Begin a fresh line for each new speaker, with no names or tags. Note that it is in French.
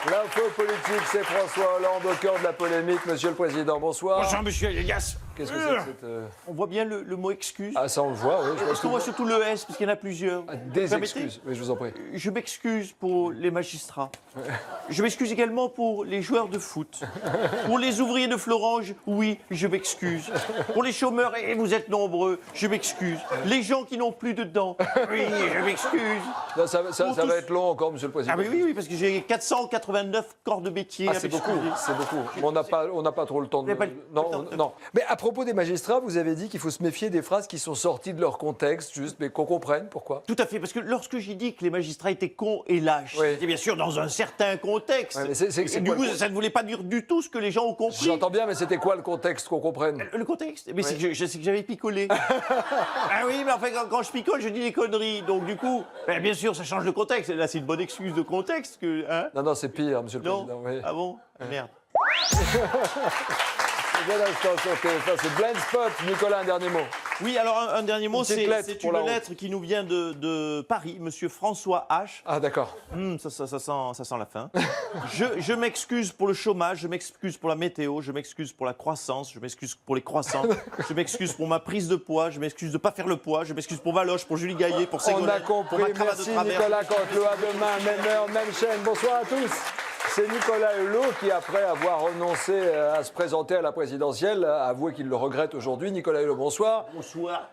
L'info politique, c'est François Hollande au cœur de la polémique. Monsieur le Président, bonsoir.
Bonjour, monsieur Yagas.
Qu'est-ce que c'est que cette...
On voit bien le mot excuse.
Ah, ça on le voit, oui.
Est-ce qu'on voit surtout le S, parce qu'il y en a plusieurs.
Des
Vous permettez
excuses, oui, je vous en prie.
Je m'excuse pour les magistrats. Je m'excuse également pour les joueurs de foot. Pour les ouvriers de Florange, oui, je m'excuse. Pour les chômeurs, et vous êtes nombreux, je m'excuse. Les gens qui n'ont plus de dents, oui, je m'excuse.
Non, ça
tous-
va être long encore, Monsieur le Président.
Ah oui, parce que j'ai 489 corps de métier.
Ah, c'est beaucoup, c'est beaucoup. Mais on n'a pas trop le temps de...
Vous n'avez pas le
Non,
temps.
non. Mais à propos des magistrats, vous avez dit qu'il faut se méfier des phrases qui sont sorties de leur contexte, juste, mais qu'on comprenne pourquoi.
Tout à fait, parce que lorsque j'ai dit que les magistrats étaient cons et lâches,
Oui.
c'était bien sûr dans un certain contexte.
Ouais, mais c'est
Et du
quoi
coup,
le-
ça ne voulait pas dire du tout ce que les gens ont compris.
J'entends bien, mais c'était quoi le contexte qu'on comprenne?
Le contexte mais c'est que je sais que j'avais picolé. Ah oui, mais enfin, quand je picole, je dis des conneries. Donc du coup, ben, bien sûr, ça change de contexte. Là, c'est une bonne excuse de contexte que... Hein
Non, c'est pire, Monsieur le
non
Président. Oui.
Ah bon Merde.
Dès l'instant sur TF1, c'est Blind Spot. Nicolas, un dernier mot.
Oui, alors un dernier mot,
petite
c'est
lettre
c'est
pour
une
la honte.
lettre qui nous vient de Paris, Monsieur François H.
Ah, d'accord.
Ça sent la fin. Je m'excuse pour le chômage, je m'excuse pour la météo, je m'excuse pour la croissance, je m'excuse pour les croissants, je m'excuse pour ma prise de poids, je m'excuse de ne pas faire le poids, je m'excuse pour Valoche, pour Julie Gaillet, pour
On
Ségolène,
a compris.
pour ma cravate
Merci
de travers.
Nicolas Cantelou. À demain, même heure, même chaîne. Bonsoir à tous. C'est Nicolas Hulot qui, après avoir renoncé à se présenter à la présidentielle, a avoué qu'il le regrette aujourd'hui. Nicolas Hulot, bonsoir.
Bonsoir.